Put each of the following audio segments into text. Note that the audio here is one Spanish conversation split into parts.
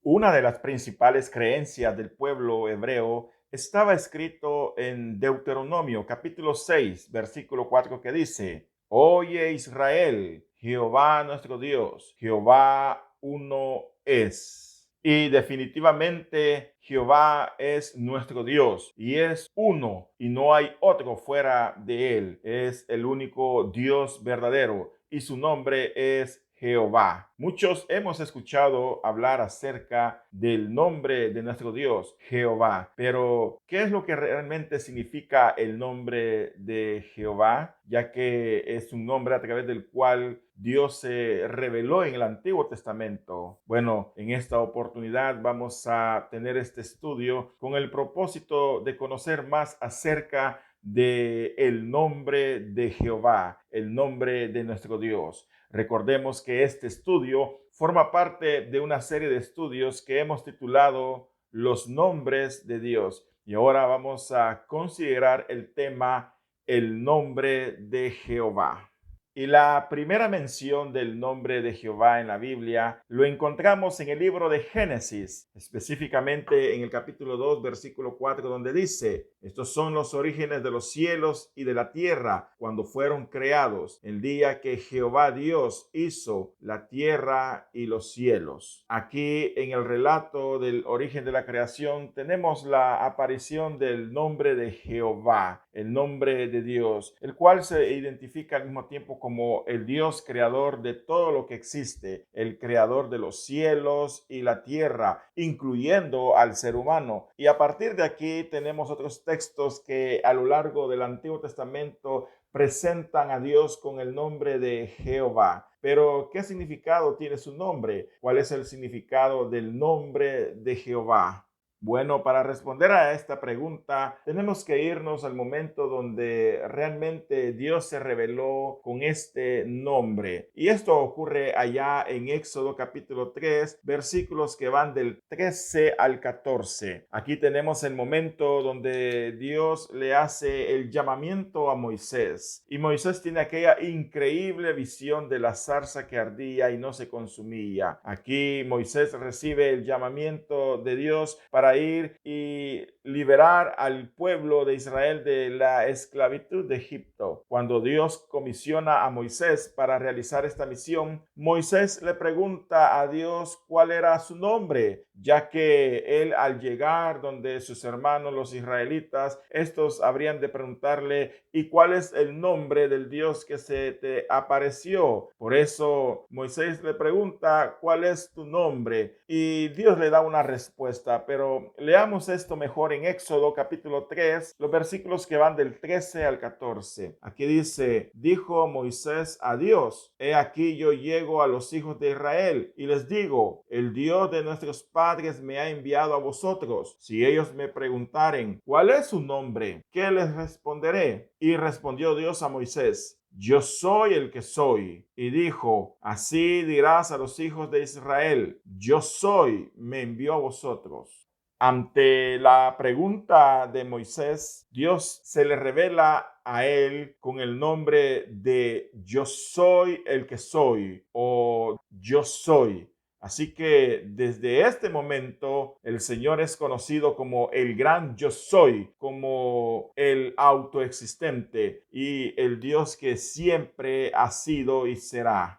Una de las principales creencias del pueblo hebreo estaba escrito en Deuteronomio capítulo 6, versículo 4 que dice: Oye Israel, Jehová nuestro Dios, Jehová uno es. Y definitivamente Jehová es nuestro Dios y es uno y no hay otro fuera de él. Es el único Dios verdadero y su nombre es Jehová. Muchos hemos escuchado hablar acerca del nombre de nuestro Dios, Jehová, pero ¿qué es lo que realmente significa el nombre de Jehová? Ya que es un nombre a través del cual Dios se reveló en el Antiguo Testamento. Bueno, en esta oportunidad vamos a tener este estudio con el propósito de conocer más acerca de el nombre de Jehová, el nombre de nuestro Dios. Recordemos que este estudio forma parte de una serie de estudios que hemos titulado Los nombres de Dios. Y ahora vamos a considerar el tema el nombre de Jehová. Y la primera mención del nombre de Jehová en la Biblia lo encontramos en el libro de Génesis, específicamente en el capítulo 2, versículo 4, donde dice: Estos son los orígenes de los cielos y de la tierra cuando fueron creados, el día que Jehová Dios hizo la tierra y los cielos. Aquí en el relato del origen de la creación tenemos la aparición del nombre de Jehová, el nombre de Dios, el cual se identifica al mismo tiempo como el Dios creador de todo lo que existe, el creador de los cielos y la tierra, incluyendo al ser humano. Y a partir de aquí tenemos otros textos que a lo largo del Antiguo Testamento presentan a Dios con el nombre de Jehová. Pero, ¿qué significado tiene su nombre? ¿Cuál es el significado del nombre de Jehová? Bueno, para responder a esta pregunta, tenemos que irnos al momento donde realmente Dios se reveló con este nombre. Y esto ocurre allá en Éxodo capítulo 3, versículos que van del 13 al 14. Aquí tenemos el momento donde Dios le hace el llamamiento a Moisés. Y Moisés tiene aquella increíble visión de la zarza que ardía y no se consumía. Aquí Moisés recibe el llamamiento de Dios para ir y liberar al pueblo de Israel de la esclavitud de Egipto. Cuando Dios comisiona a Moisés para realizar esta misión, Moisés le pregunta a Dios cuál era su nombre, ya que él, al llegar donde sus hermanos los israelitas, estos habrían de preguntarle: ¿y cuál es el nombre del Dios que se te apareció? Por eso Moisés le pregunta: ¿cuál es tu nombre? Y Dios le da una respuesta, pero leamos esto mejor en Éxodo capítulo 3, los versículos que van del 13 al 14. Aquí dice: dijo Moisés a Dios: he aquí yo llego a los hijos de Israel y les digo: el Dios de nuestros padres me ha enviado a vosotros. Si ellos me preguntaren: ¿cuál es su nombre?, ¿qué les responderé? Y respondió Dios a Moisés: yo soy el que soy. Y dijo: así dirás a los hijos de Israel: yo soy, me envió a vosotros. Ante la pregunta de Moisés, Dios se le revela a él con el nombre de yo soy el que soy, o yo soy. Así que desde este momento el Señor es conocido como el gran yo soy, como el autoexistente y el Dios que siempre ha sido y será.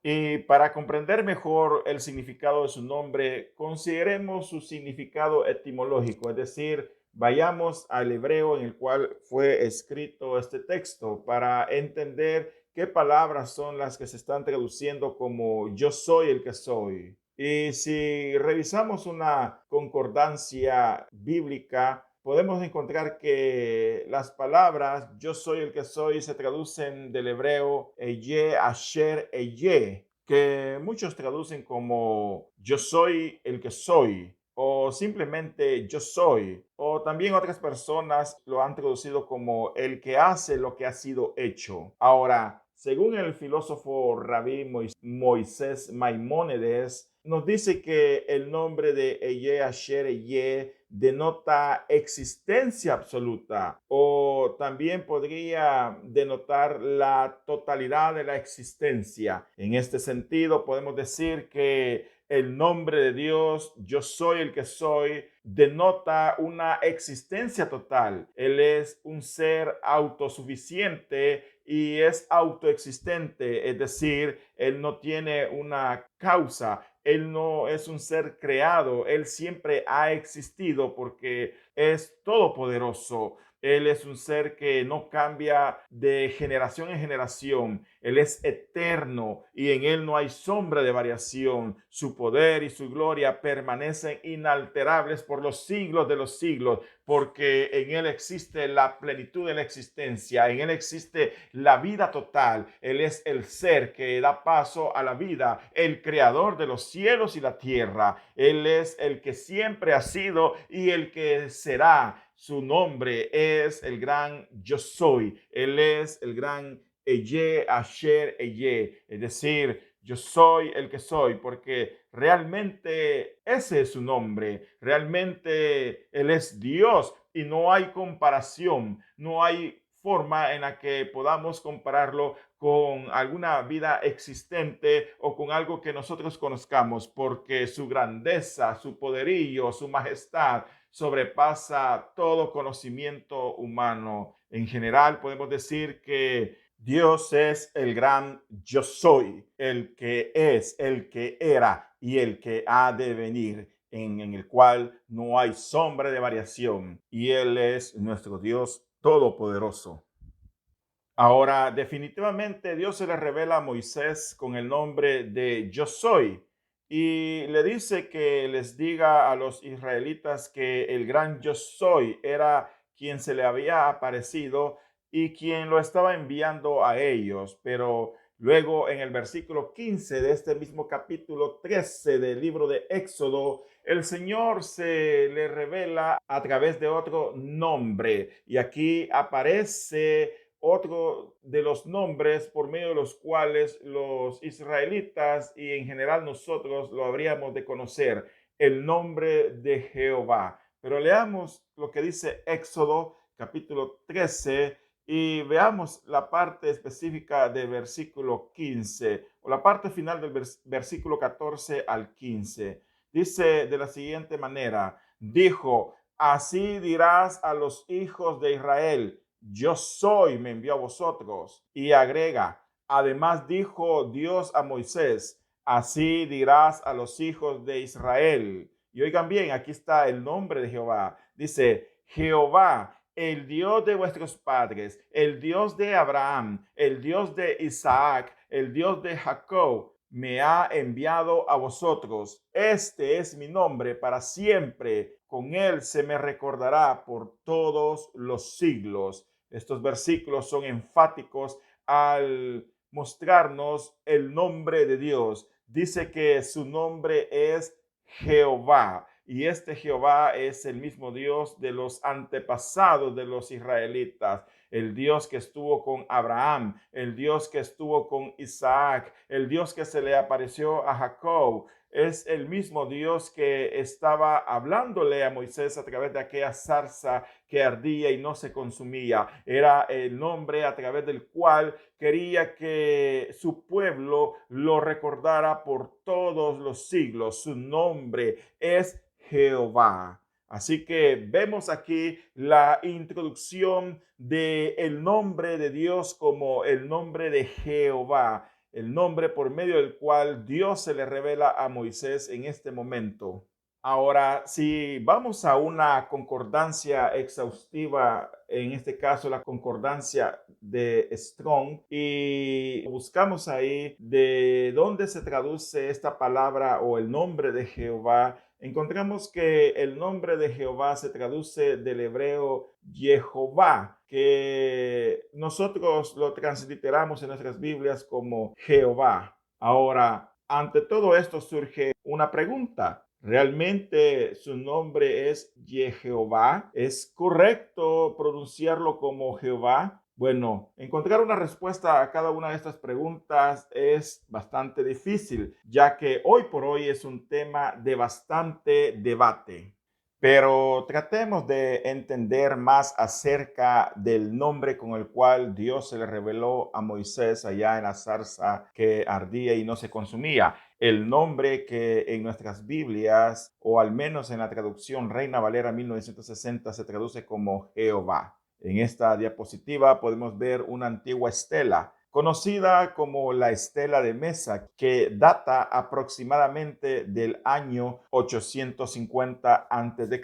Y para comprender mejor el significado de su nombre, consideremos su significado etimológico, es decir, vayamos al hebreo en el cual fue escrito este texto para entender qué palabras son las que se están traduciendo como yo soy el que soy. Y si revisamos una concordancia bíblica, podemos encontrar que las palabras yo soy el que soy se traducen del hebreo Eye, Asher, Eye, que muchos traducen como yo soy el que soy, o simplemente yo soy, o también otras personas lo han traducido como el que hace lo que ha sido hecho. Ahora, según el filósofo rabí Moisés Maimónides, nos dice que el nombre de Eye, Asher, Eye denota existencia absoluta, o también podría denotar la totalidad de la existencia. En este sentido, podemos decir que el nombre de Dios, yo soy el que soy, denota una existencia total. Él es un ser autosuficiente y es autoexistente, es decir, él no tiene una causa, él no es un ser creado, él siempre ha existido porque es todopoderoso. Él es un ser que no cambia de generación en generación. Él es eterno y en él no hay sombra de variación. Su poder y su gloria permanecen inalterables por los siglos de los siglos, porque en él existe la plenitud de la existencia, en él existe la vida total. Él es el ser que da paso a la vida, el creador de los cielos y la tierra. Él es el que siempre ha sido y el que será. Su nombre es el gran yo soy. Él es el gran Eye, Asher, Eye. Es decir, yo soy el que soy, porque realmente ese es su nombre. Realmente Él es Dios y no hay comparación. No hay forma en la que podamos compararlo con alguna vida existente o con algo que nosotros conozcamos, porque su grandeza, su poderío, su majestad sobrepasa todo conocimiento humano. En general, podemos decir que Dios es el gran yo soy, el que es, el que era y el que ha de venir, en el cual no hay sombra de variación. Y Él es nuestro Dios todopoderoso. Ahora, definitivamente Dios se le revela a Moisés con el nombre de Yo soy y le dice que les diga a los israelitas que el gran Yo soy era quien se le había aparecido y quien lo estaba enviando a ellos. Pero luego en el versículo 15 de este mismo capítulo 13 del libro de Éxodo, el Señor se le revela a través de otro nombre y aquí aparece otro de los nombres por medio de los cuales los israelitas y en general nosotros lo habríamos de conocer, el nombre de Jehová. Pero leamos lo que dice Éxodo capítulo 13 y veamos la parte específica del versículo 15 o la parte final del versículo 14 al 15. Dice de la siguiente manera, dijo, así dirás a los hijos de Israel, yo soy, me envió a vosotros. Y agrega, además dijo Dios a Moisés, así dirás a los hijos de Israel. Y oigan bien, aquí está el nombre de Jehová. Dice, Jehová, el Dios de vuestros padres, el Dios de Abraham, el Dios de Isaac, el Dios de Jacob, me ha enviado a vosotros. Este es mi nombre para siempre. Con él se me recordará por todos los siglos. Estos versículos son enfáticos al mostrarnos el nombre de Dios. Dice que su nombre es Jehová. Y este Jehová es el mismo Dios de los antepasados de los israelitas, el Dios que estuvo con Abraham, el Dios que estuvo con Isaac, el Dios que se le apareció a Jacob. Es el mismo Dios que estaba hablándole a Moisés a través de aquella zarza que ardía y no se consumía. Era el nombre a través del cual quería que su pueblo lo recordara por todos los siglos. Su nombre es Jehová. Así que vemos aquí la introducción del nombre de Dios como el nombre de Jehová, el nombre por medio del cual Dios se le revela a Moisés en este momento. Ahora, si vamos a una concordancia exhaustiva, en este caso la concordancia de Strong, y buscamos ahí de dónde se traduce esta palabra o el nombre de Jehová, encontramos que el nombre de Jehová se traduce del hebreo Jehová, que nosotros lo transliteramos en nuestras Biblias como Jehová. Ahora, ante todo esto surge una pregunta. ¿Realmente su nombre es Jehová? ¿Es correcto pronunciarlo como Jehová? Bueno, encontrar una respuesta a cada una de estas preguntas es bastante difícil, ya que hoy por hoy es un tema de bastante debate. Pero tratemos de entender más acerca del nombre con el cual Dios se le reveló a Moisés allá en la zarza que ardía y no se consumía. El nombre que en nuestras Biblias, o al menos en la traducción Reina Valera 1960, se traduce como Jehová. En esta diapositiva podemos ver una antigua estela conocida como la estela de Mesa, que data aproximadamente del año 850 a.C.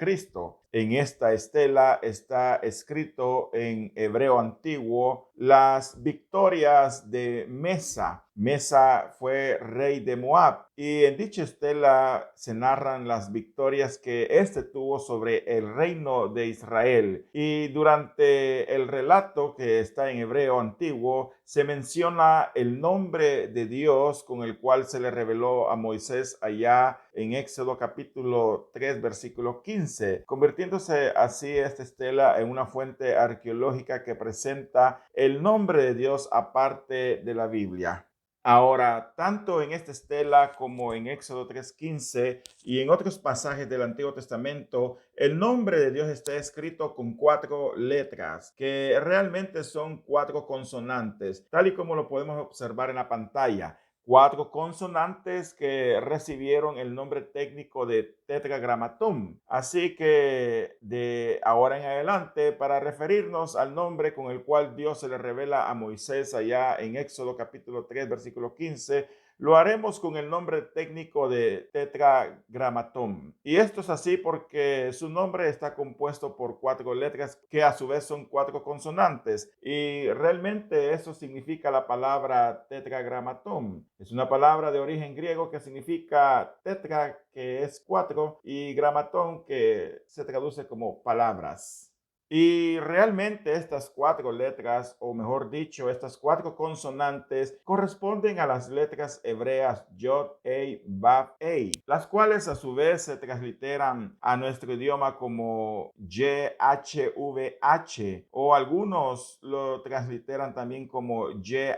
En esta estela está escrito en hebreo antiguo las victorias de Mesa. Mesa fue rey de Moab, y en dicha estela se narran las victorias que éste tuvo sobre el reino de Israel. Y durante el relato que está en hebreo antiguo se menciona el nombre de Dios con el cual se le reveló a Moisés allá en Éxodo capítulo 3 versículo 15, convirtiéndose así esta estela en una fuente arqueológica que presenta el nombre de Dios aparte de la Biblia. Ahora, tanto en esta estela como en Éxodo 3:15 y en otros pasajes del Antiguo Testamento, el nombre de Dios está escrito con 4 letras, que realmente son 4 consonantes, tal y como lo podemos observar en la pantalla. 4 consonantes que recibieron el nombre técnico de tetragramatón. Así que de ahora en adelante, para referirnos al nombre con el cual Dios se le revela a Moisés allá en Éxodo capítulo 3 versículo 15, lo haremos con el nombre técnico de tetragramatón. Y esto es así porque su nombre está compuesto por 4 letras que a su vez son 4 consonantes. Y realmente eso significa la palabra tetragramatón. Es una palabra de origen griego que significa tetra, que es 4, y gramatón, que se traduce como palabras. Y realmente estas 4 letras, o mejor dicho, estas 4 consonantes, corresponden a las letras hebreas Yod, Ei, Vav, Ei, las cuales a su vez se transliteran a nuestro idioma como YHVH, o algunos lo transliteran también como YHWH,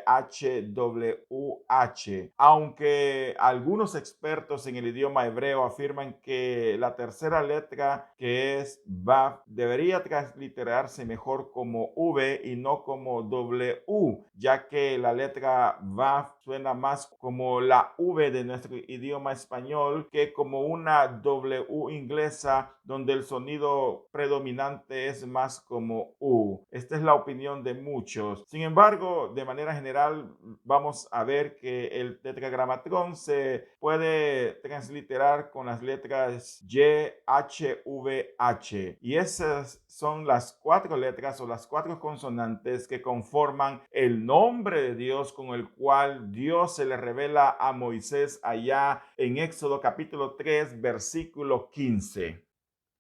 aunque algunos expertos en el idioma hebreo afirman que la tercera letra, que es Vav, debería transliterarse mejor como V y no como W, ya que la letra Vav suena más como la V de nuestro idioma español que como una W inglesa, donde el sonido predominante es más como U. Esta es la opinión de muchos. Sin embargo, de manera general, vamos a ver que el tetragramatrón se puede transliterar con las letras Y, H, V, H. Y esas son las 4 letras o las 4 consonantes que conforman el nombre de Dios con el cual Dios se le revela a Moisés allá en Éxodo capítulo 3, versículo 15.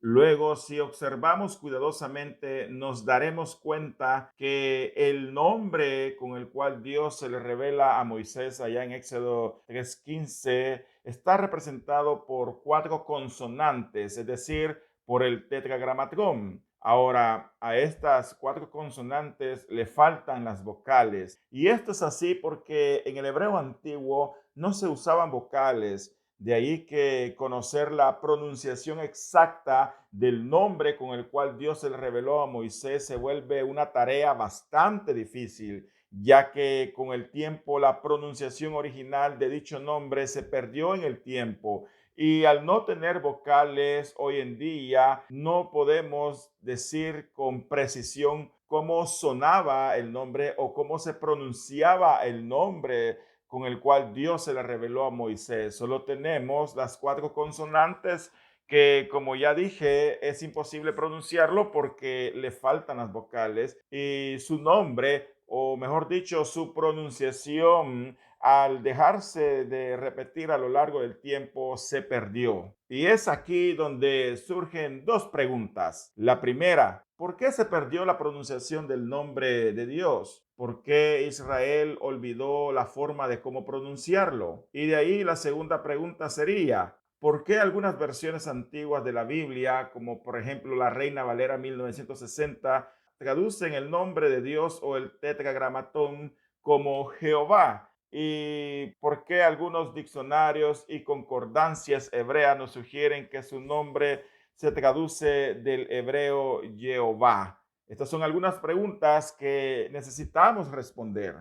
Luego, si observamos cuidadosamente, nos daremos cuenta que el nombre con el cual Dios se le revela a Moisés allá en Éxodo 3:15 está representado por 4 consonantes, es decir, por el tetragramatrón. Ahora, a estas 4 consonantes le faltan las vocales, y esto es así porque en el hebreo antiguo no se usaban vocales. De ahí que conocer la pronunciación exacta del nombre con el cual Dios se le reveló a Moisés se vuelve una tarea bastante difícil, ya que con el tiempo la pronunciación original de dicho nombre se perdió en el tiempo. Y al no tener vocales hoy en día, no podemos decir con precisión cómo sonaba el nombre o cómo se pronunciaba el nombre con el cual Dios se le reveló a Moisés. Solo tenemos las 4 consonantes que, como ya dije, es imposible pronunciarlo porque le faltan las vocales, y su nombre, o mejor dicho, su pronunciación, al dejarse de repetir a lo largo del tiempo, se perdió. Y es aquí donde surgen 2 preguntas. La primera: ¿por qué se perdió la pronunciación del nombre de Dios? ¿Por qué Israel olvidó la forma de cómo pronunciarlo? Y de ahí la segunda pregunta sería: ¿por qué algunas versiones antiguas de la Biblia, como por ejemplo la Reina Valera 1960, traducen el nombre de Dios o el tetragramatón como Jehová? ¿Y por qué algunos diccionarios y concordancias hebreas nos sugieren que su nombre se traduce del hebreo Jehová? Estas son algunas preguntas que necesitamos responder.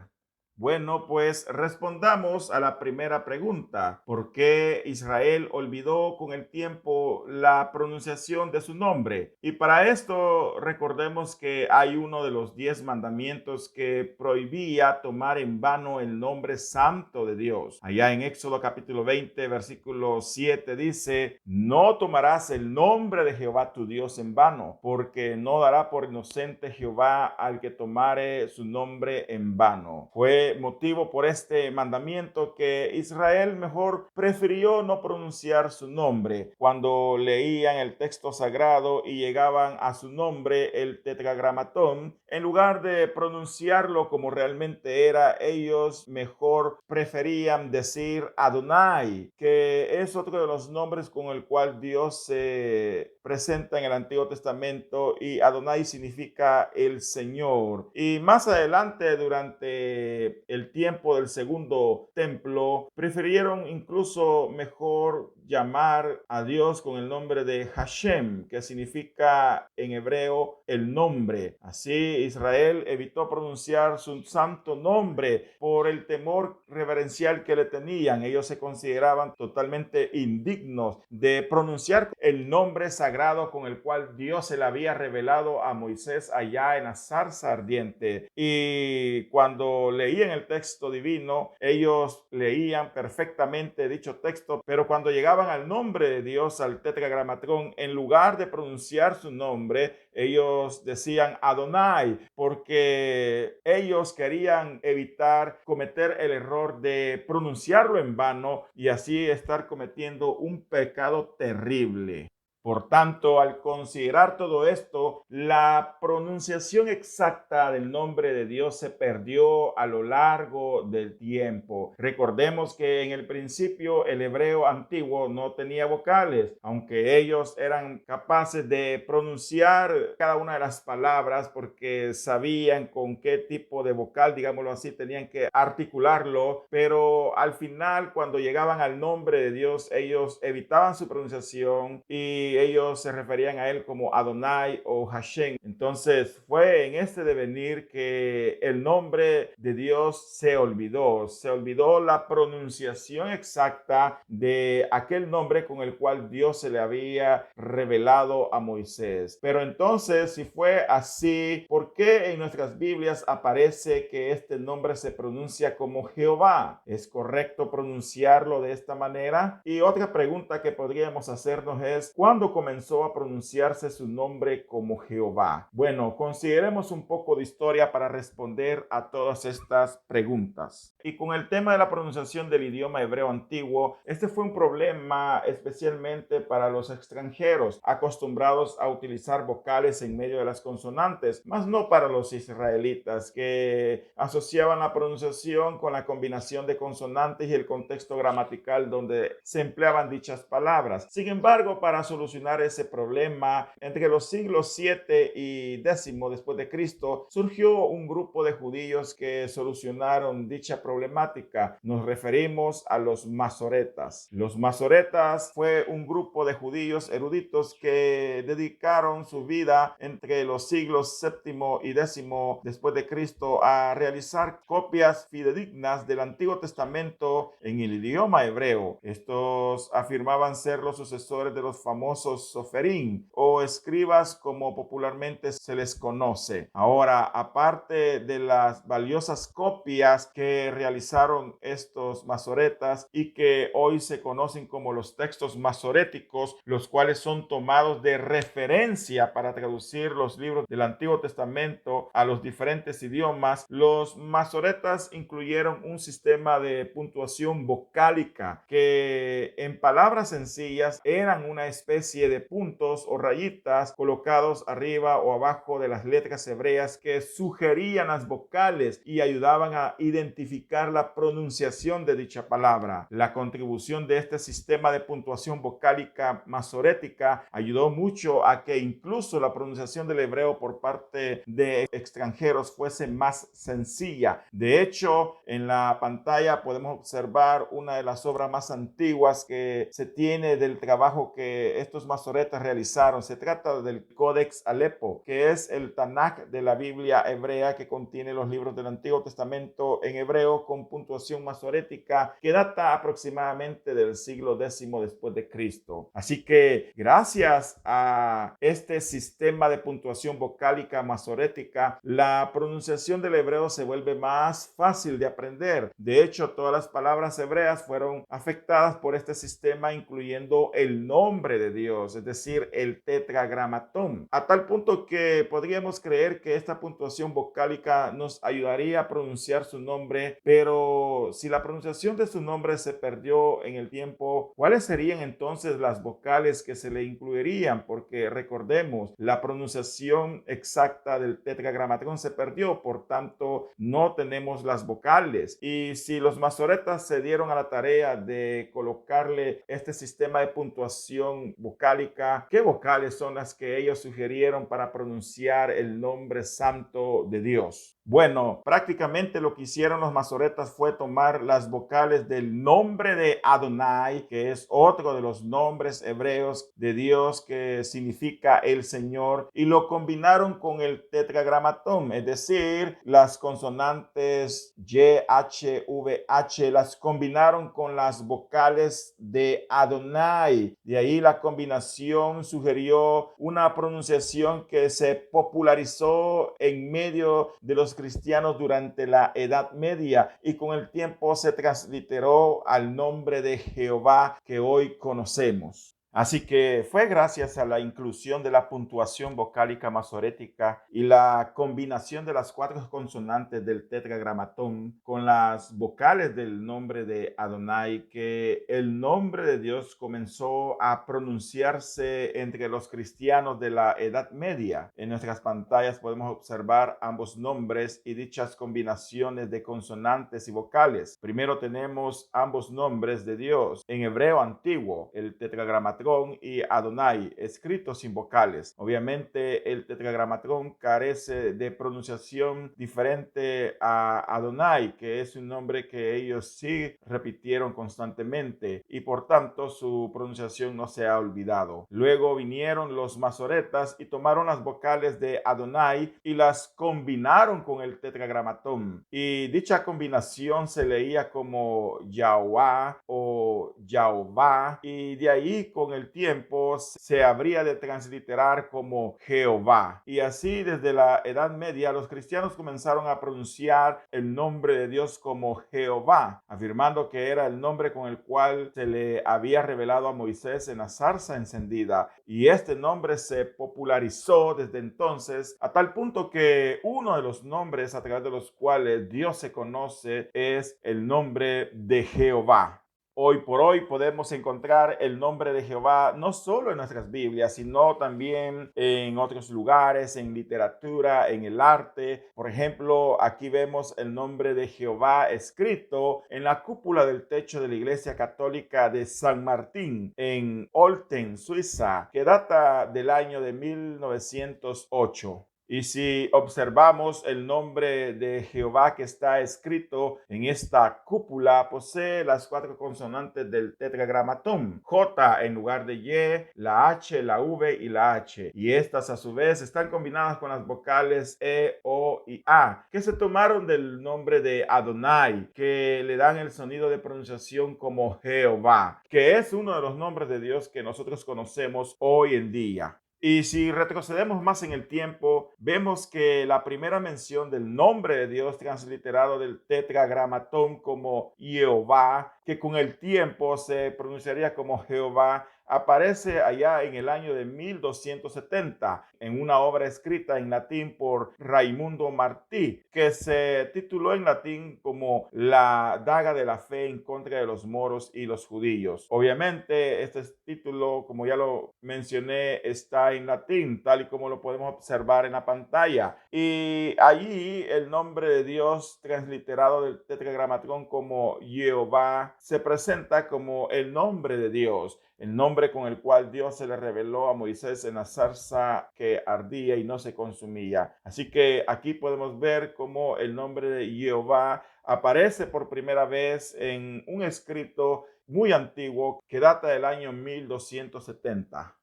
Bueno, pues respondamos a la primera pregunta. ¿Por qué Israel olvidó con el tiempo la pronunciación de su nombre? Y para esto recordemos que hay uno de los 10 mandamientos que prohibía tomar en vano el nombre santo de Dios. Allá en Éxodo capítulo 20, versículo 7 dice: no tomarás el nombre de Jehová tu Dios en vano, porque no dará por inocente Jehová al que tomare su nombre en vano. Fue motivo por este mandamiento que Israel mejor prefirió no pronunciar su nombre. Cuando leían el texto sagrado y llegaban a su nombre, el tetragramatón, en lugar de pronunciarlo como realmente era, ellos mejor preferían decir Adonai, que es otro de los nombres con el cual Dios se presenta en el Antiguo Testamento, y Adonai significa el Señor. Y más adelante, durante el tiempo del segundo templo, prefirieron incluso mejor llamar a Dios con el nombre de Hashem, que significa en hebreo el nombre. Así Israel evitó pronunciar su santo nombre por el temor reverencial que le tenían. Ellos se consideraban totalmente indignos de pronunciar el nombre sagrado con el cual Dios se le había revelado a Moisés allá en la zarza ardiente. Y cuando leían el texto divino, ellos leían perfectamente dicho texto, pero cuando llegaban al nombre de Dios, al tetragramatrón, en lugar de pronunciar su nombre, ellos decían Adonai, porque ellos querían evitar cometer el error de pronunciarlo en vano y así estar cometiendo un pecado terrible. Por tanto, al considerar todo esto, la pronunciación exacta del nombre de Dios se perdió a lo largo del tiempo. Recordemos que en el principio el hebreo antiguo no tenía vocales, aunque ellos eran capaces de pronunciar cada una de las palabras porque sabían con qué tipo de vocal, digámoslo así, tenían que articularlo, pero al final, cuando llegaban al nombre de Dios, ellos evitaban su pronunciación y ellos se referían a él como Adonai o Hashem. Entonces fue en este devenir que el nombre de Dios se olvidó la pronunciación exacta de aquel nombre con el cual Dios se le había revelado a Moisés. Pero entonces, si fue así, ¿por qué en nuestras Biblias aparece que este nombre se pronuncia como Jehová? ¿Es correcto pronunciarlo de esta manera? Y otra pregunta que podríamos hacernos es: ¿cuándo comenzó a pronunciarse su nombre como Jehová? Bueno, consideremos un poco de historia para responder a todas estas preguntas. Y con el tema de la pronunciación del idioma hebreo antiguo, este fue un problema especialmente para los extranjeros acostumbrados a utilizar vocales en medio de las consonantes, mas no para los israelitas, que asociaban la pronunciación con la combinación de consonantes y el contexto gramatical donde se empleaban dichas palabras. Sin embargo, para solucionar ese problema, entre los siglos 7 y 10 después de Cristo, surgió un grupo de judíos que solucionaron dicha problemática. Nos referimos a los masoretas. Los masoretas fue un grupo de judíos eruditos que dedicaron su vida entre los siglos 7 y 10 después de Cristo a realizar copias fidedignas del Antiguo Testamento en el idioma hebreo. Estos afirmaban ser los sucesores de los famosos soferín o escribas, como popularmente se les conoce. Ahora, aparte de las valiosas copias que realizaron estos masoretas y que hoy se conocen como los textos masoréticos, los cuales son tomados de referencia para traducir los libros del Antiguo Testamento a los diferentes idiomas, los masoretas incluyeron un sistema de puntuación vocálica que, en palabras sencillas, eran una especie de puntos o rayitas colocados arriba o abajo de las letras hebreas que sugerían las vocales y ayudaban a identificar la pronunciación de dicha palabra. La contribución de este sistema de puntuación vocálica masorética ayudó mucho a que incluso la pronunciación del hebreo por parte de extranjeros fuese más sencilla. De hecho, en la pantalla podemos observar una de las obras más antiguas que se tiene del trabajo que estos estos masoretas realizaron. Se trata del Codex Alepo, que es el Tanaj de la Biblia hebrea, que contiene los libros del Antiguo Testamento en hebreo con puntuación masorética que data aproximadamente del siglo X después de Cristo. Así que gracias a este sistema de puntuación vocálica masorética, la pronunciación del hebreo se vuelve más fácil de aprender. De hecho, todas las palabras hebreas fueron afectadas por este sistema, incluyendo el nombre de Dios, es decir, el tetragramatón, a tal punto que podríamos creer que esta puntuación vocálica nos ayudaría a pronunciar su nombre, pero si la pronunciación de su nombre se perdió en el tiempo, ¿cuáles serían entonces las vocales que se le incluirían? Porque recordemos, la pronunciación exacta del tetragramatón se perdió, por tanto no tenemos las vocales. Y si los masoretas se dieron a la tarea de colocarle este sistema de puntuación vocálica, ¿qué vocales son las que ellos sugirieron para pronunciar el nombre santo de Dios? Bueno, prácticamente lo que hicieron los masoretas fue tomar las vocales del nombre de Adonai, que es otro de los nombres hebreos de Dios que significa el Señor, y lo combinaron con el tetragramatón, es decir, las consonantes Y, H, V, H, las combinaron con las vocales de Adonai. De ahí la combinación sugirió una pronunciación que se popularizó en medio de los cristianos durante la Edad Media y con el tiempo se transliteró al nombre de Jehová que hoy conocemos. Así que fue gracias a la inclusión de la puntuación vocálica masorética y la combinación de las cuatro consonantes del tetragramatón con las vocales del nombre de Adonai que el nombre de Dios comenzó a pronunciarse entre los cristianos de la Edad Media. En nuestras pantallas podemos observar ambos nombres y dichas combinaciones de consonantes y vocales. Primero tenemos ambos nombres de Dios en hebreo antiguo, el tetragramatón y Adonai, escritos sin vocales. Obviamente el tetragramatón carece de pronunciación diferente a Adonai, que es un nombre que ellos sí repitieron constantemente y por tanto su pronunciación no se ha olvidado. Luego vinieron los masoretas y tomaron las vocales de Adonai y las combinaron con el tetragramatón, y dicha combinación se leía como Yahuwah o Jehová, y de ahí con el tiempo se habría de transliterar como Jehová. Y así desde la Edad Media los cristianos comenzaron a pronunciar el nombre de Dios como Jehová, afirmando que era el nombre con el cual se le había revelado a Moisés en la zarza encendida. Y este nombre se popularizó desde entonces a tal punto que uno de los nombres a través de los cuales Dios se conoce es el nombre de Jehová. Hoy por hoy podemos encontrar el nombre de Jehová no solo en nuestras Biblias, sino también en otros lugares, en literatura, en el arte. Por ejemplo, aquí vemos el nombre de Jehová escrito en la cúpula del techo de la Iglesia Católica de San Martín, en Olten, Suiza, que data del año de 1908. Y si observamos el nombre de Jehová que está escrito en esta cúpula, posee las cuatro consonantes del tetragramatón, J en lugar de Y, la H, la V y la H. Y estas a su vez están combinadas con las vocales E, O y A, que se tomaron del nombre de Adonai, que le dan el sonido de pronunciación como Jehová, que es uno de los nombres de Dios que nosotros conocemos hoy en día. Y si retrocedemos más en el tiempo, vemos que la primera mención del nombre de Dios transliterado del tetragramatón como Jehová, que con el tiempo se pronunciaría como Jehová, aparece allá en el año de 1270 en una obra escrita en latín por Raimundo Martí, que se tituló en latín como La daga de la fe en contra de los moros y los judíos. Obviamente este título, como ya lo mencioné, está en latín, tal y como lo podemos observar en la pantalla, y allí el nombre de Dios transliterado del tetragramatón como Jehová se presenta como el nombre de Dios, el nombre con el cual Dios se le reveló a Moisés en la zarza que ardía y no se consumía. Así que aquí podemos ver cómo el nombre de Jehová aparece por primera vez en un escrito muy antiguo que data del año 1270.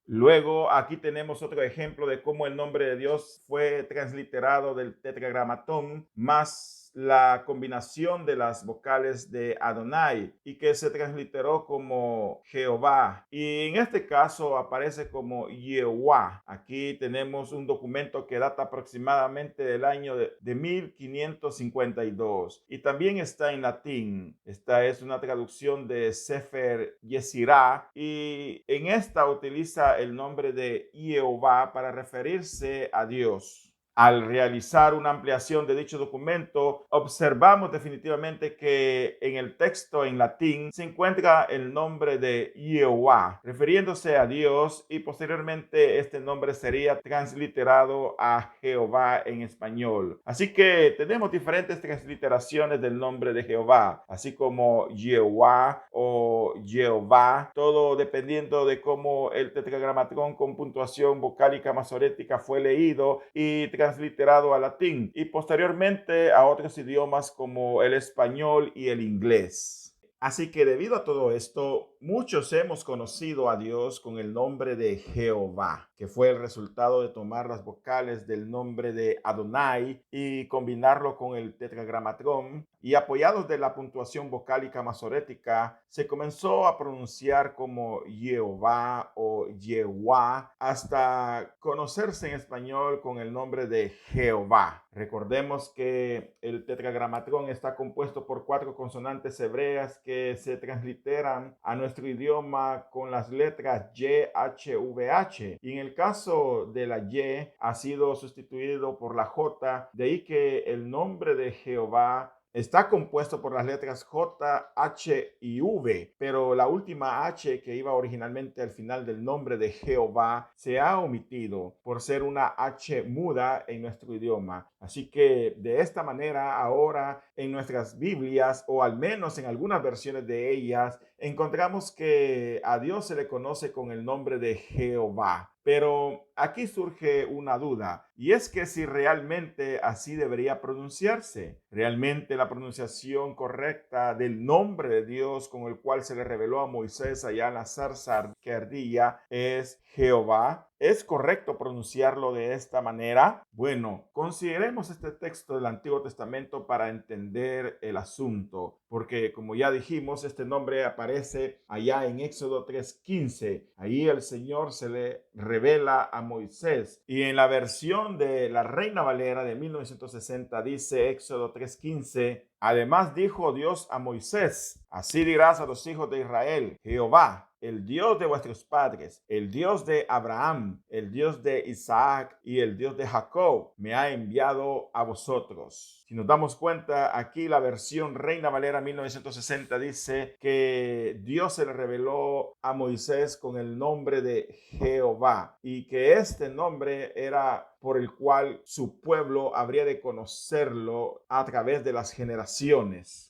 Luego, aquí tenemos otro ejemplo de cómo el nombre de Dios fue transliterado del tetragramatón más la combinación de las vocales de Adonai y que se transliteró como Jehová. Y en este caso aparece como Yehová. Aquí tenemos un documento que data aproximadamente del año de 1552 y también está en latín. Esta es una traducción de Sefer Yesirá y en esta utiliza el nombre de Jehová para referirse a Dios. Al realizar una ampliación de dicho documento, observamos definitivamente que en el texto en latín se encuentra el nombre de Jehová, refiriéndose a Dios, y posteriormente este nombre sería transliterado a Jehová en español. Así que tenemos diferentes transliteraciones del nombre de Jehová, así como Jehová o Jehová, todo dependiendo de cómo el tetragramatón con puntuación vocálica masorética fue leído y transliterado al latín y posteriormente a otros idiomas como el español y el inglés. Así que debido a todo esto, muchos hemos conocido a Dios con el nombre de Jehová, que fue el resultado de tomar las vocales del nombre de Adonai y combinarlo con el tetragramatrón, y apoyados de la puntuación vocálica masorética, se comenzó a pronunciar como Jehová o Yehuá hasta conocerse en español con el nombre de Jehová. Recordemos que el tetragramatrón está compuesto por 4 consonantes hebreas que se transliteran a nuestro idioma con las letras Y, H, V, H. Y en el caso de la Y ha sido sustituido por la J, de ahí que el nombre de Jehová está compuesto por las letras J, H y V, pero la última H que iba originalmente al final del nombre de Jehová se ha omitido por ser una H muda en nuestro idioma. Así que de esta manera ahora en nuestras Biblias, o al menos en algunas versiones de ellas, encontramos que a Dios se le conoce con el nombre de Jehová. Pero aquí surge una duda, y es que si realmente así debería pronunciarse. Realmente la pronunciación correcta del nombre de Dios con el cual se le reveló a Moisés allá en la zarza que ardía es Jehová. ¿Es correcto pronunciarlo de esta manera? Bueno, consideremos este texto del Antiguo Testamento para entender el asunto, porque como ya dijimos, este nombre aparece allá en Éxodo 3:15. Ahí el Señor se le revela a Moisés, y en la versión de la Reina Valera de 1960 dice Éxodo 3:15: además dijo Dios a Moisés, así dirás a los hijos de Israel, Jehová, el Dios de vuestros padres, el Dios de Abraham, el Dios de Isaac y el Dios de Jacob, me ha enviado a vosotros. Si nos damos cuenta, aquí la versión Reina Valera 1960 dice que Dios se le reveló a Moisés con el nombre de Jehová, y que este nombre era por el cual su pueblo habría de conocerlo a través de las generaciones.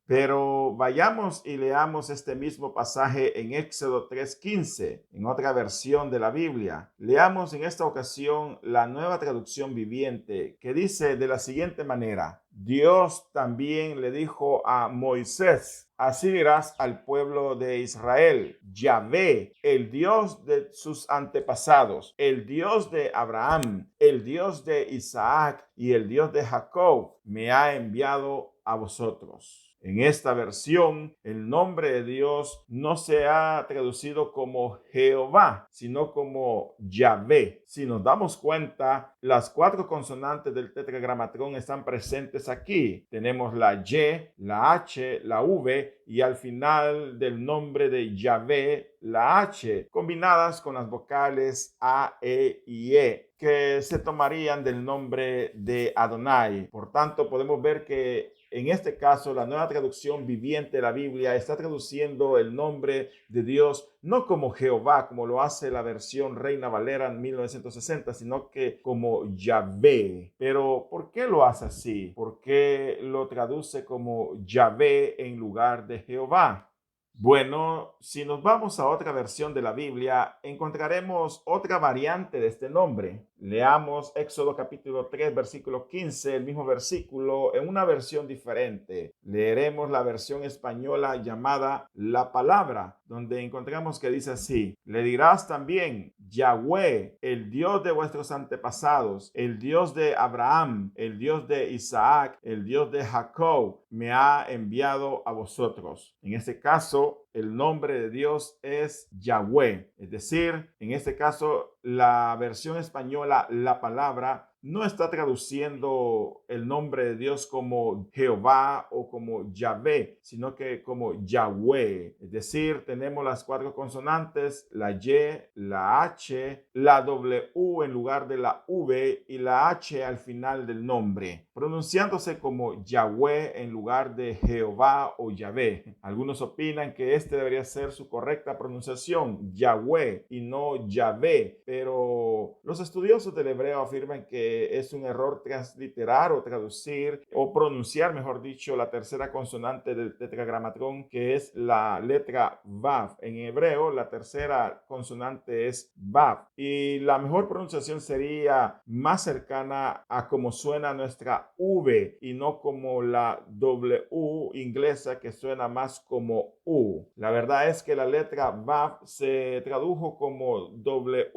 Pero vayamos y leamos este mismo pasaje en Éxodo 3:15, en otra versión de la Biblia. Leamos en esta ocasión la Nueva Traducción Viviente, que dice de la siguiente manera: Dios también le dijo a Moisés, así dirás al pueblo de Israel, Yahvé, el Dios de sus antepasados, el Dios de Abraham, el Dios de Isaac y el Dios de Jacob, me ha enviado a vosotros. En esta versión, el nombre de Dios no se ha traducido como Jehová, sino como Yahvé. Si nos damos cuenta, las 4 consonantes del tetragramatrón están presentes aquí. Tenemos la Y, la H, la V y al final del nombre de Yahvé, la H, combinadas con las vocales A, E y E, que se tomarían del nombre de Adonai. Por tanto, podemos ver que en este caso, la Nueva Traducción Viviente de la Biblia está traduciendo el nombre de Dios no como Jehová, como lo hace la versión Reina Valera en 1960, sino que como Yahvé. Pero, ¿por qué lo hace así? ¿Por qué lo traduce como Yahvé en lugar de Jehová? Bueno, si nos vamos a otra versión de la Biblia, encontraremos otra variante de este nombre. Leamos Éxodo capítulo 3, versículo 15, el mismo versículo en una versión diferente. Leeremos la versión española llamada La Palabra, donde encontramos que dice así: le dirás también, Yahweh, el Dios de vuestros antepasados, el Dios de Abraham, el Dios de Isaac, el Dios de Jacob, me ha enviado a vosotros. En este caso, el nombre de Dios es Yahweh, es decir, en este caso, la versión española, La Palabra, no está traduciendo el nombre de Dios como Jehová o como Yahvé, sino que como Yahweh. Es decir, tenemos las 4 consonantes, la Y, la H, la W en lugar de la V y la H al final del nombre, pronunciándose como Yahweh en lugar de Jehová o Yahvé. Algunos opinan que este debería ser su correcta pronunciación, Yahweh, y no Yahvé, pero los estudiosos del hebreo afirman que es un error transliterar o traducir o pronunciar, mejor dicho, la tercera consonante del tetragramatrón, que es la letra Vav. En hebreo, la tercera consonante es Vav, y la mejor pronunciación sería más cercana a como suena nuestra V y no como la W inglesa, que suena más como U. La verdad es que la letra Vav se tradujo como W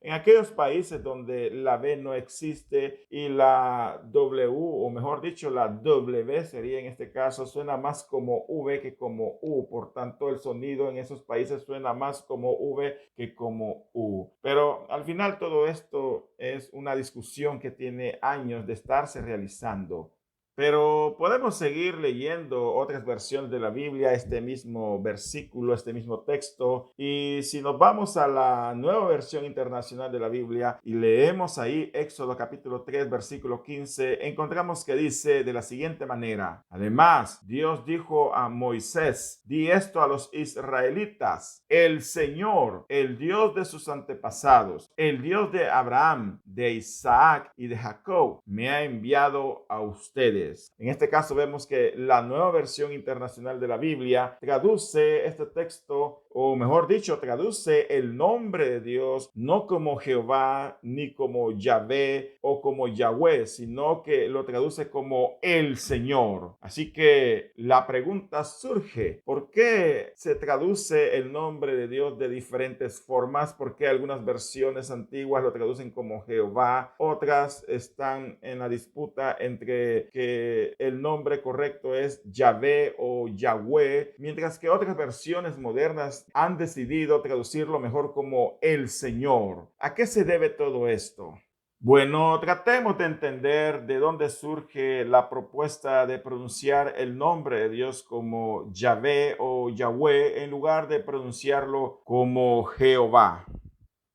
en aquellos países donde la V no existe y la W, o mejor dicho, la W sería en este caso, suena más como V que como U. Por tanto, el sonido en esos países suena más como V que como U. Pero al final todo esto es una discusión que tiene años de estarse realizando. Pero podemos seguir leyendo otras versiones de la Biblia, este mismo versículo, este mismo texto. Y si nos vamos a la nueva versión internacional de la Biblia y leemos ahí Éxodo capítulo 3, versículo 15, encontramos que dice de la siguiente manera: además, Dios dijo a Moisés, di esto a los israelitas: el Señor, el Dios de sus antepasados, el Dios de Abraham, de Isaac y de Jacob, me ha enviado a ustedes. En este caso vemos que la nueva versión internacional de la Biblia traduce este texto, o mejor dicho, traduce el nombre de Dios no como Jehová, ni como Yahvé o como Yahweh, sino que lo traduce como el Señor. Así que la pregunta surge: ¿por qué se traduce el nombre de Dios de diferentes formas? ¿Por qué algunas versiones antiguas lo traducen como Jehová? Otras están en la disputa entre que el nombre correcto es Yahvé o Yahweh, mientras que otras versiones modernas han decidido traducirlo mejor como el Señor. ¿A qué se debe todo esto? Bueno, tratemos de entender de dónde surge la propuesta de pronunciar el nombre de Dios como Yahvé o Yahweh en lugar de pronunciarlo como Jehová.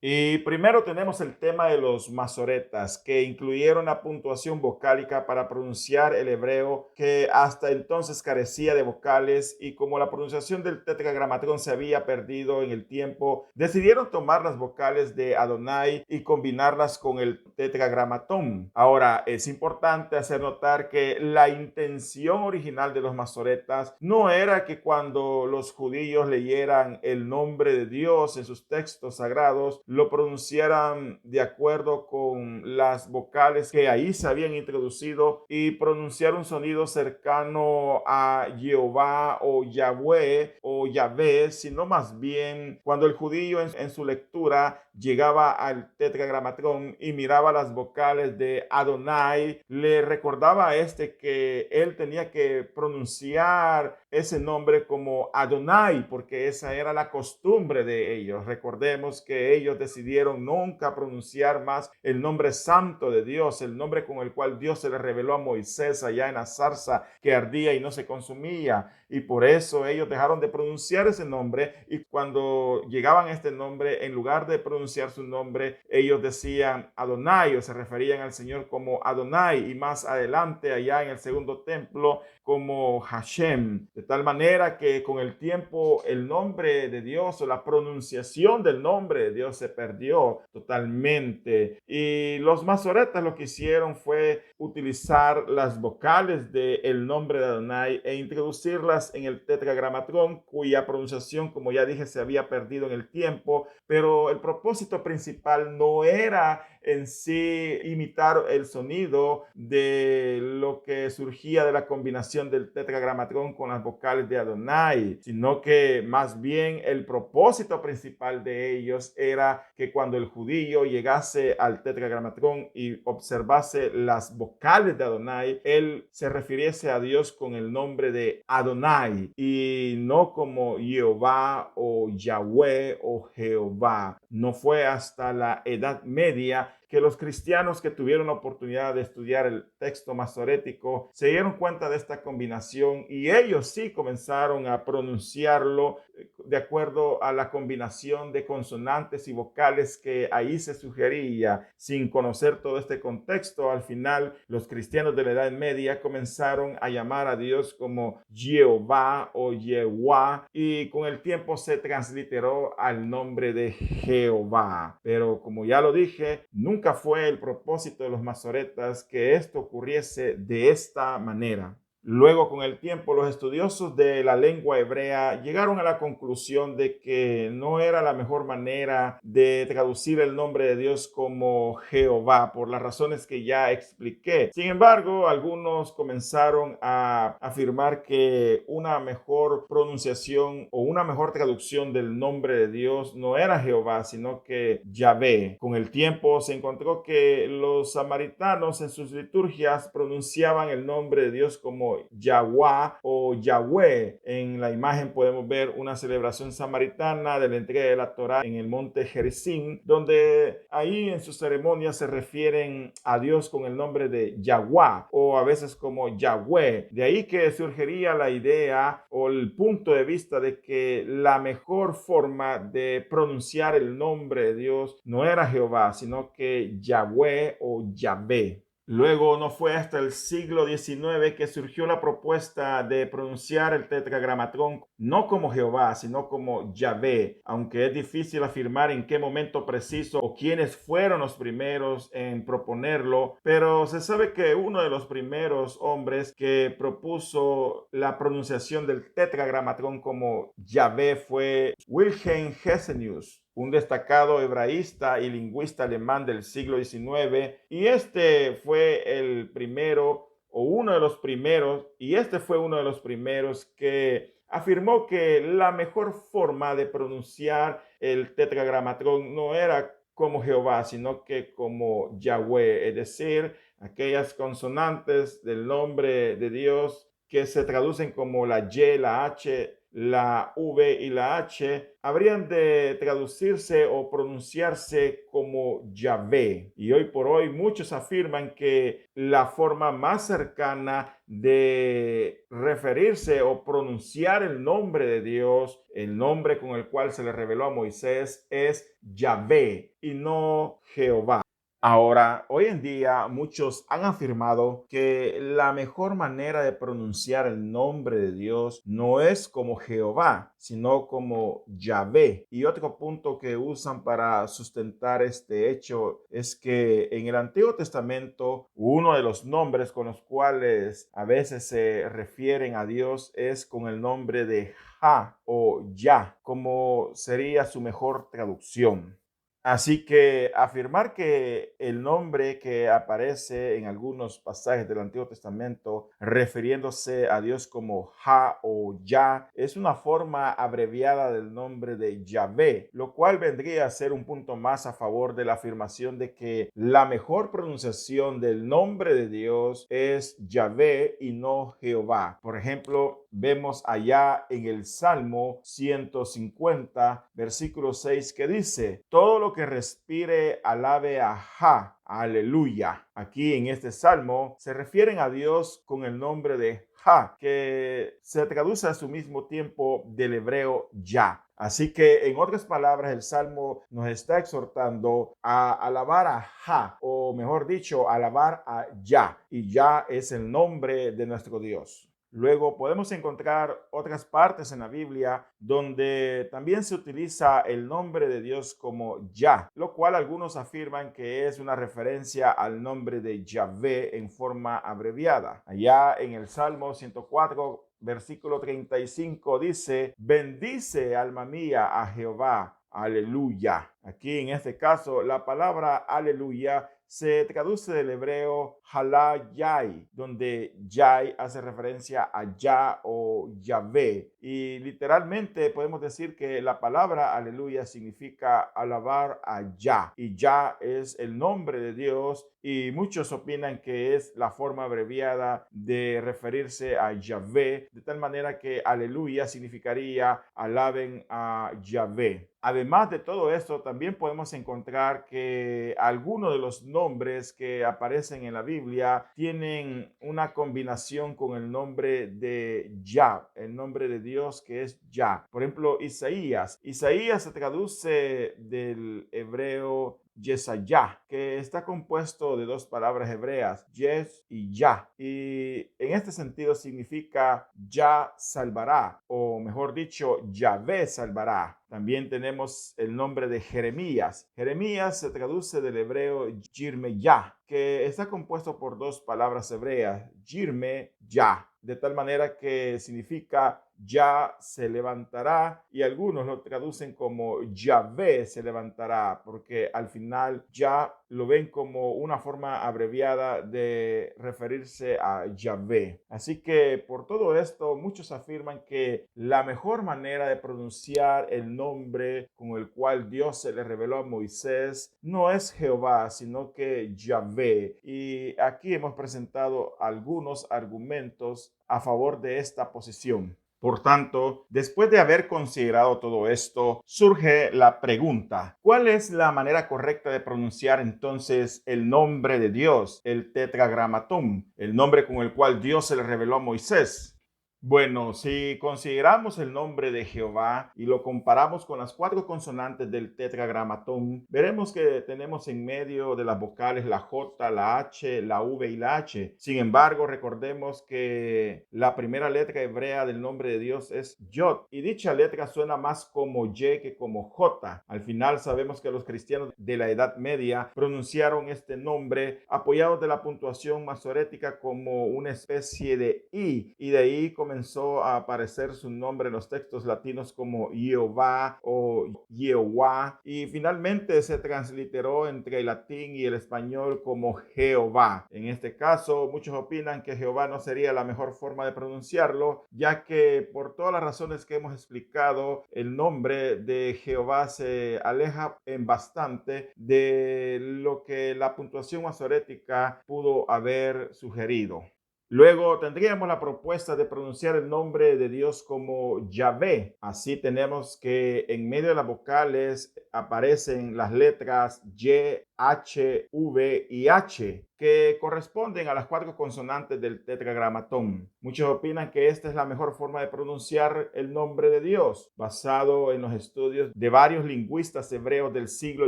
Y primero tenemos el tema de los masoretas, que incluyeron la puntuación vocálica para pronunciar el hebreo, que hasta entonces carecía de vocales, y como la pronunciación del tetragramatrón se había perdido en el tiempo, decidieron tomar las vocales de Adonai y combinarlas con el tetragramatón. Ahora, es importante hacer notar que la intención original de los masoretas no era que cuando los judíos leyeran el nombre de Dios en sus textos sagrados, lo pronunciaran de acuerdo con las vocales que ahí se habían introducido y pronunciar un sonido cercano a Jehová o Yahweh o Yahvé, sino más bien cuando el judío en su lectura llegaba al tetragramatrón y miraba las vocales de Adonai, le recordaba a este que él tenía que pronunciar ese nombre como Adonai, porque esa era la costumbre de ellos. Recordemos que ellos decidieron nunca pronunciar más el nombre santo de Dios, el nombre con el cual Dios se le reveló a Moisés allá en la zarza que ardía y no se consumía. Y por eso ellos dejaron de pronunciar ese nombre, y cuando llegaban a este nombre, en lugar de pronunciar su nombre, ellos decían Adonai, o se referían al Señor como Adonai, y más adelante allá en el segundo templo como Hashem. de tal manera que con el tiempo el nombre de Dios o la pronunciación del nombre de Dios se perdió totalmente. Y los masoretas lo que hicieron fue utilizar las vocales del nombre de Adonai e introducirlas en el tetragramatrón, cuya pronunciación, como ya dije, se había perdido en el tiempo, pero el propósito principal no era en sí imitar el sonido de lo que surgía de la combinación del tetragramatrón con las vocales de Adonai, sino que más bien el propósito principal de ellos era que cuando el judío llegase al tetragramatrón y observase las vocales de Adonai, él se refiriese a Dios con el nombre de Adonai y no como Jehová o Yahweh o Jehová. No fue hasta la Edad Media que los cristianos que tuvieron la oportunidad de estudiar el texto masorético se dieron cuenta de esta combinación y ellos sí comenzaron a pronunciarlo de acuerdo a la combinación de consonantes y vocales que ahí se sugería. Sin conocer todo este contexto, al final los cristianos de la Edad Media comenzaron a llamar a Dios como Jehová o Yehuá y con el tiempo se transliteró al nombre de Jehová. Pero como ya lo dije, nunca fue el propósito de los masoretas que esto ocurriese de esta manera. Luego, con el tiempo, los estudiosos de la lengua hebrea llegaron a la conclusión de que no era la mejor manera de traducir el nombre de Dios como Jehová, por las razones que ya expliqué. Sin embargo, algunos comenzaron a afirmar que una mejor pronunciación o una mejor traducción del nombre de Dios no era Jehová, sino que Yahvé. Con el tiempo se encontró que los samaritanos en sus liturgias pronunciaban el nombre de Dios como Yahweh o Yahweh. En la imagen podemos ver una celebración samaritana de la entrega de la Torá en el monte Gerizim, donde ahí en sus ceremonias se refieren a Dios con el nombre de Yahweh o a veces como Yahweh. De ahí que surgiría la idea o el punto de vista de que la mejor forma de pronunciar el nombre de Dios no era Jehová, sino que Yahweh o Yahvé. Luego no fue hasta el siglo XIX que surgió la propuesta de pronunciar el tetragramatrón no como Jehová, sino como Yahvé, aunque es difícil afirmar en qué momento preciso o quiénes fueron los primeros en proponerlo, pero se sabe que uno de los primeros hombres que propuso la pronunciación del tetragramatrón como Yahvé fue Wilhelm Gesenius, un destacado hebraísta y lingüista alemán del siglo XIX, y este fue el primero o uno de los primeros, y este fue uno de los primeros que afirmó que la mejor forma de pronunciar el tetragramatrón no era como Jehová, sino que como Yahweh, es decir, aquellas consonantes del nombre de Dios que se traducen como la Y, la H, la V y la H habrían de traducirse o pronunciarse como Yahvé. Y hoy por hoy muchos afirman que la forma más cercana de referirse o pronunciar el nombre de Dios, el nombre con el cual se le reveló a Moisés, es Yahvé y no Jehová. Ahora, hoy en día muchos han afirmado que la mejor manera de pronunciar el nombre de Dios no es como Jehová, sino como Yahvé. Y otro punto que usan para sustentar este hecho es que en el Antiguo Testamento uno de los nombres con los cuales a veces se refieren a Dios es con el nombre de Ja o Ya, como sería su mejor traducción. Así que afirmar que el nombre que aparece en algunos pasajes del Antiguo Testamento refiriéndose a Dios como Ja o Ya es una forma abreviada del nombre de Yahvé, lo cual vendría a ser un punto más a favor de la afirmación de que la mejor pronunciación del nombre de Dios es Yahvé y no Jehová. Por ejemplo, vemos allá en el Salmo 150, versículo 6, que dice: todo lo que respire alabe a Ja, aleluya. Aquí en este salmo se refieren a Dios con el nombre de Ja, que se traduce a su mismo tiempo del hebreo Ya. Así que, en otras palabras, el Salmo nos está exhortando a alabar a Ja, o mejor dicho, alabar a Ya. Y Ya es el nombre de nuestro Dios. Luego podemos encontrar otras partes en la Biblia donde también se utiliza el nombre de Dios como Yah, lo cual algunos afirman que es una referencia al nombre de Yahvé en forma abreviada. Allá en el Salmo 104, versículo 35 dice: bendice alma mía a Jehová, aleluya. Aquí en este caso la palabra aleluya se traduce del hebreo halá yai, donde yai hace referencia a Yah o Yahvé. Y literalmente podemos decir que la palabra aleluya significa alabar a Yah. Y Yah es el nombre de Dios y muchos opinan que es la forma abreviada de referirse a Yahvé, de tal manera que aleluya significaría alaben a Yahvé. Además de todo esto, también podemos encontrar que algunos de los nombres que aparecen en la Biblia tienen una combinación con el nombre de Yah, el nombre de Dios que es Yah. Por ejemplo, Isaías. Isaías se traduce del hebreo Yesayah, que está compuesto de dos palabras hebreas, Yes y Yah. Y en este sentido significa Yah salvará, o mejor dicho, Yahvé salvará. También tenemos el nombre de Jeremías. Jeremías se traduce del hebreo Yirmeyah, que está compuesto por dos palabras hebreas, Yirme, Yah, de tal manera que significa ya se levantará, y algunos lo traducen como Yahvé se levantará, porque al final ya lo ven como una forma abreviada de referirse a Yahvé. Así que por todo esto, muchos afirman que la mejor manera de pronunciar el nombre con el cual Dios se le reveló a Moisés no es Jehová, sino que Yahvé. Y aquí hemos presentado algunos argumentos a favor de esta posición. Por tanto, después de haber considerado todo esto, surge la pregunta: ¿cuál es la manera correcta de pronunciar entonces el nombre de Dios, el tetragramatón, el nombre con el cual Dios se le reveló a Moisés? Bueno, si consideramos el nombre de Jehová y lo comparamos con las cuatro consonantes del tetragramatón, veremos que tenemos en medio de las vocales la J, la H, la V y la H. Sin embargo, recordemos que la primera letra hebrea del nombre de Dios es Yod, y dicha letra suena más como Y que como J. Al final sabemos que los cristianos de la Edad Media pronunciaron este nombre apoyados de la puntuación masorética como una especie de I, y de ahí comenzó a aparecer su nombre en los textos latinos como Jehová o Jehová, y finalmente se transliteró entre el latín y el español como Jehová. En este caso, muchos opinan que Jehová no sería la mejor forma de pronunciarlo, ya que por todas las razones que hemos explicado, el nombre de Jehová se aleja en bastante de lo que la puntuación masorética pudo haber sugerido. Luego tendríamos la propuesta de pronunciar el nombre de Dios como Yahvé. Así tenemos que en medio de las vocales aparecen las letras Y, H, V y H, que corresponden a las cuatro consonantes del tetragramatón. Muchos opinan que esta es la mejor forma de pronunciar el nombre de Dios, basado en los estudios de varios lingüistas hebreos del siglo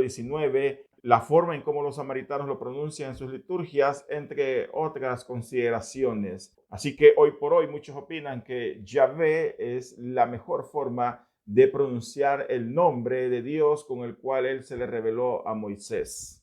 XIX, la forma en cómo los samaritanos lo pronuncian en sus liturgias, entre otras consideraciones. Así que hoy por hoy muchos opinan que Yahvé es la mejor forma de pronunciar el nombre de Dios con el cual él se le reveló a Moisés.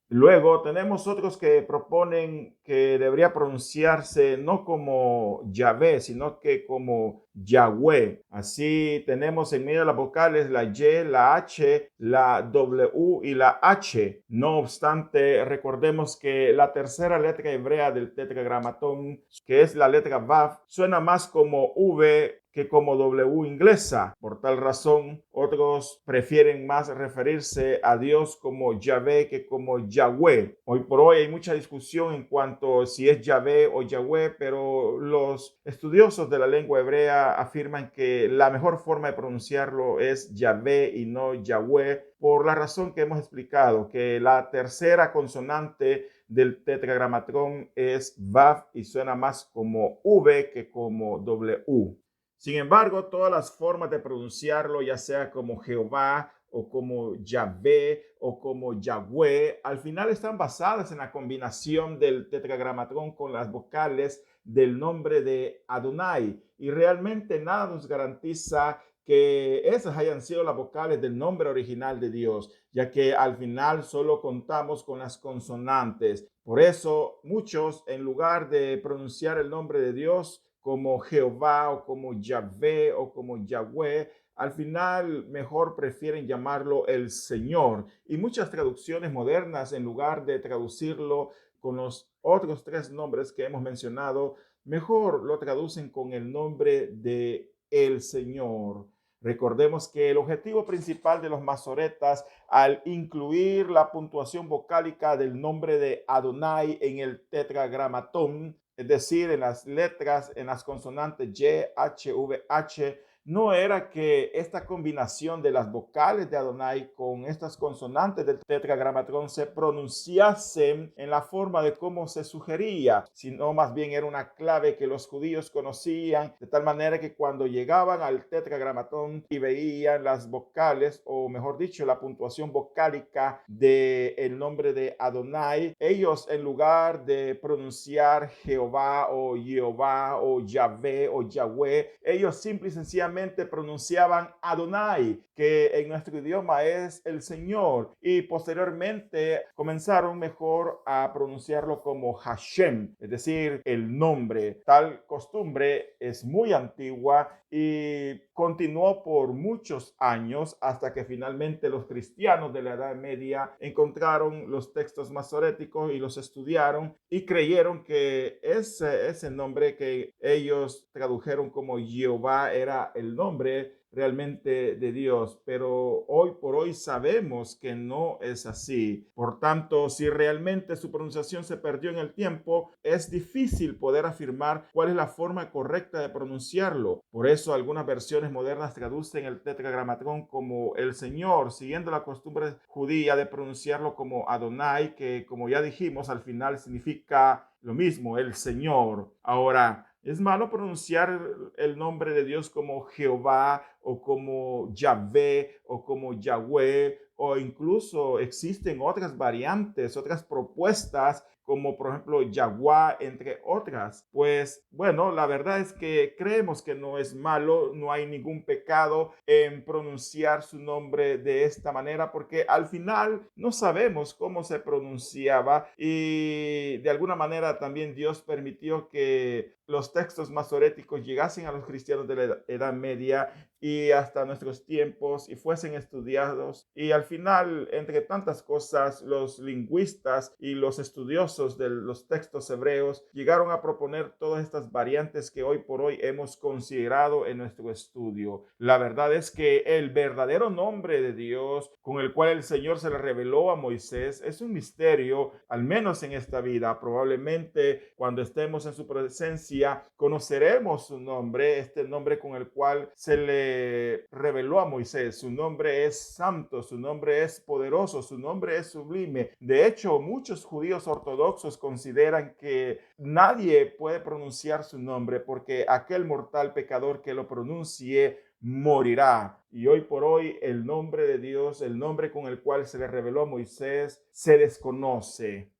Luego tenemos otros que proponen que debería pronunciarse no como Yahvé, sino que como Yahweh. Así tenemos en medio de las vocales la Y, la H, la W y la H. No obstante, recordemos que la tercera letra hebrea del tetragramatón, que es la letra Vav, suena más como V que como W inglesa. Por tal razón, otros prefieren más referirse a Dios como Yahvé que como Yahweh. Hoy por hoy hay mucha discusión en cuanto a si es Yahvé o Yahweh, pero los estudiosos de la lengua hebrea afirman que la mejor forma de pronunciarlo es Yahvé y no Yahweh, por la razón que hemos explicado, que la tercera consonante del tetragramatón es Vav y suena más como V que como W. Sin embargo, todas las formas de pronunciarlo, ya sea como Jehová o como Yahvé o como Yahweh, al final están basadas en la combinación del tetragramatrón con las vocales del nombre de Adonai. Y realmente nada nos garantiza que esas hayan sido las vocales del nombre original de Dios, ya que al final solo contamos con las consonantes. Por eso muchos, en lugar de pronunciar el nombre de Dios como Jehová o como Yahvé o como Yahweh, al final mejor prefieren llamarlo el Señor. Y muchas traducciones modernas, en lugar de traducirlo con los otros tres nombres que hemos mencionado, mejor lo traducen con el nombre de el Señor. Recordemos que el objetivo principal de los masoretas al incluir la puntuación vocálica del nombre de Adonai en el tetragramatón, es decir, en las letras, en las consonantes Y, H, V, H, no era que esta combinación de las vocales de Adonai con estas consonantes del tetragramatrón se pronunciasen en la forma de cómo se sugería, sino más bien era una clave que los judíos conocían, de tal manera que cuando llegaban al tetragramatón y veían las vocales, o mejor dicho, la puntuación vocálica del nombre de Adonai, ellos en lugar de pronunciar Jehová o Jehová o Yahvé o Yahweh, ellos simple y sencillamente pronunciaban Adonai, que en nuestro idioma es el Señor, y posteriormente comenzaron mejor a pronunciarlo como Hashem, es decir, el nombre. Tal costumbre es muy antigua y continuó por muchos años hasta que finalmente los cristianos de la Edad Media encontraron los textos masoréticos y los estudiaron y creyeron que ese nombre que ellos tradujeron como Jehová era el nombre realmente de Dios, pero hoy por hoy sabemos que no es así. Por tanto, si realmente su pronunciación se perdió en el tiempo, es difícil poder afirmar cuál es la forma correcta de pronunciarlo. Por eso algunas versiones modernas traducen el tetragramatrón como el Señor, siguiendo la costumbre judía de pronunciarlo como Adonai, que como ya dijimos, al final significa lo mismo, el Señor. Ahora, es malo pronunciar el nombre de Dios como Jehová o como Yahvé o como Yahweh, o incluso existen otras variantes, otras propuestas como por ejemplo Yaguá, entre otras. Pues bueno, la verdad es que creemos que no es malo, no hay ningún pecado en pronunciar su nombre de esta manera, porque al final no sabemos cómo se pronunciaba y de alguna manera también Dios permitió que los textos masoréticos llegasen a los cristianos de la Edad Media y hasta nuestros tiempos y fuesen estudiados. Y al final, entre tantas cosas, los lingüistas y los estudiosos de los textos hebreos llegaron a proponer todas estas variantes que hoy por hoy hemos considerado en nuestro estudio. La verdad es que el verdadero nombre de Dios con el cual el Señor se le reveló a Moisés es un misterio, al menos en esta vida. Probablemente cuando estemos en su presencia conoceremos su nombre, este nombre con el cual se le reveló a Moisés. Su nombre es santo, su nombre es poderoso, su nombre es sublime. De hecho, muchos judíos ortodoxos consideran que nadie puede pronunciar su nombre porque aquel mortal pecador que lo pronuncie morirá. Y hoy por hoy el nombre de Dios, el nombre con el cual se le reveló a Moisés, se desconoce.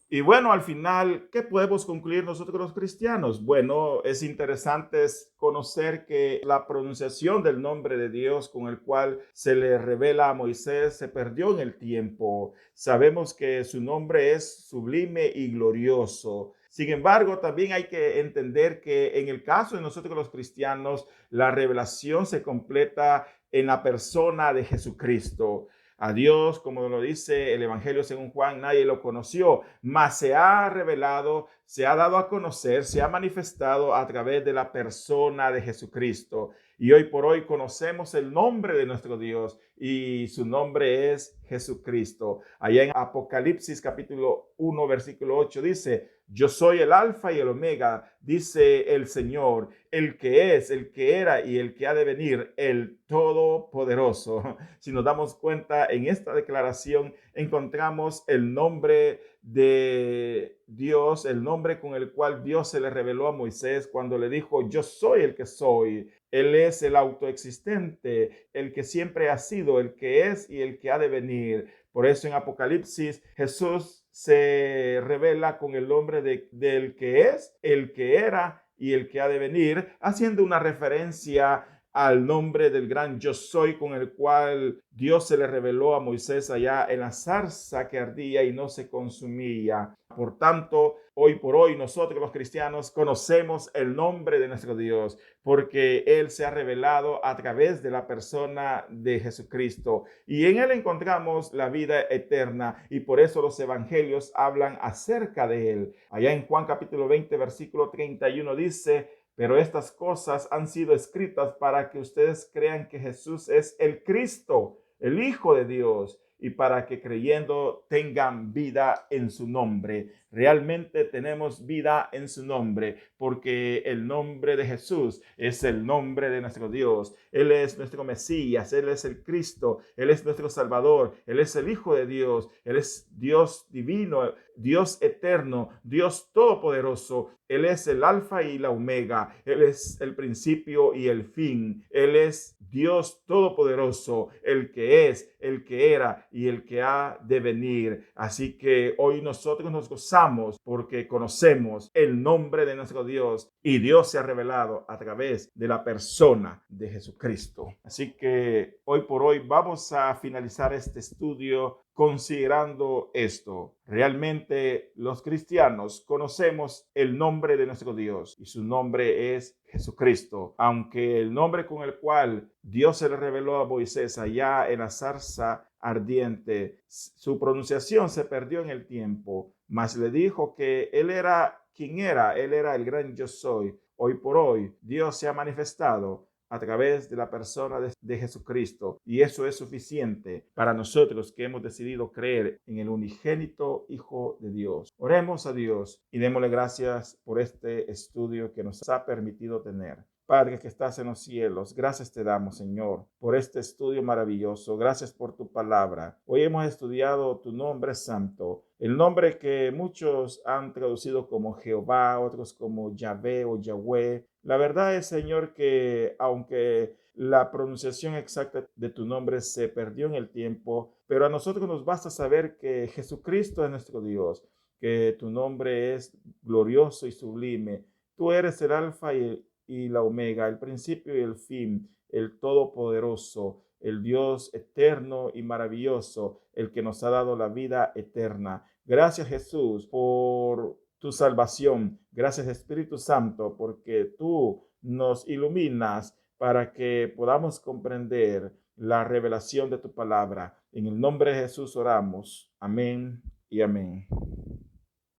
Y bueno, al final, ¿qué podemos concluir nosotros los cristianos? Bueno, es interesante conocer que la pronunciación del nombre de Dios con el cual se le revela a Moisés se perdió en el tiempo. Sabemos que su nombre es sublime y glorioso. Sin embargo, también hay que entender que en el caso de nosotros los cristianos, la revelación se completa en la persona de Jesucristo. A Dios, como lo dice el Evangelio según Juan, nadie lo conoció, mas se ha revelado, se ha dado a conocer, se ha manifestado a través de la persona de Jesucristo. Y hoy por hoy conocemos el nombre de nuestro Dios y su nombre es Jesucristo. Allá en Apocalipsis capítulo 1, versículo 8 dice: yo soy el alfa y el omega, dice el Señor, el que es, el que era y el que ha de venir, el todopoderoso. Si nos damos cuenta, en esta declaración encontramos el nombre de Dios, el nombre nombre con el cual Dios se le reveló a Moisés cuando le dijo: yo soy el que soy. Él es el autoexistente, el que siempre ha sido, el que es y el que ha de venir. Por eso en Apocalipsis Jesús se revela con el nombre del que es, el que era y el que ha de venir, haciendo una referencia al nombre del gran yo soy con el cual Dios se le reveló a Moisés allá en la zarza que ardía y no se consumía. Por tanto, hoy por hoy nosotros los cristianos conocemos el nombre de nuestro Dios porque Él se ha revelado a través de la persona de Jesucristo y en Él encontramos la vida eterna y por eso los evangelios hablan acerca de Él. Allá en Juan capítulo 20 versículo 31 dice: pero estas cosas han sido escritas para que ustedes crean que Jesús es el Cristo, el Hijo de Dios, y para que creyendo tengan vida en su nombre. Realmente tenemos vida en su nombre, porque el nombre de Jesús es el nombre de nuestro Dios. Él es nuestro Mesías, Él es el Cristo, Él es nuestro Salvador, Él es el Hijo de Dios, Él es Dios divino, Dios eterno, Dios todopoderoso. Él es el alfa y la omega. Él es el principio y el fin. Él es Dios todopoderoso, el que es, el que era y el que ha de venir. Así que hoy nosotros nos gozamos porque conocemos el nombre de nuestro Dios y Dios se ha revelado a través de la persona de Jesucristo. Así que hoy por hoy vamos a finalizar este estudio considerando esto. Realmente los cristianos conocemos el nombre de nuestro Dios y su nombre es Jesucristo. Aunque el nombre con el cual Dios se le reveló a Moisés allá en la zarza ardiente, su pronunciación se perdió en el tiempo, mas le dijo que Él era quien era, Él era el gran yo soy. Hoy por hoy Dios se ha manifestado a través de la persona de Jesucristo. Y eso es suficiente para nosotros que hemos decidido creer en el unigénito Hijo de Dios. Oremos a Dios y démosle gracias por este estudio que nos ha permitido tener. Padre que estás en los cielos, gracias te damos, Señor, por este estudio maravilloso. Gracias por tu palabra. Hoy hemos estudiado tu nombre santo, el nombre que muchos han traducido como Jehová, otros como Yahvé o Yahweh. La verdad es, Señor, que aunque la pronunciación exacta de tu nombre se perdió en el tiempo, pero a nosotros nos basta saber que Jesucristo es nuestro Dios, que tu nombre es glorioso y sublime. Tú eres el alfa y la omega, el principio y el fin, el todopoderoso, el Dios eterno y maravilloso, el que nos ha dado la vida eterna. Gracias, Jesús, por tu salvación. Gracias, Espíritu Santo, porque tú nos iluminas para que podamos comprender la revelación de tu palabra. En el nombre de Jesús oramos. Amén y amén.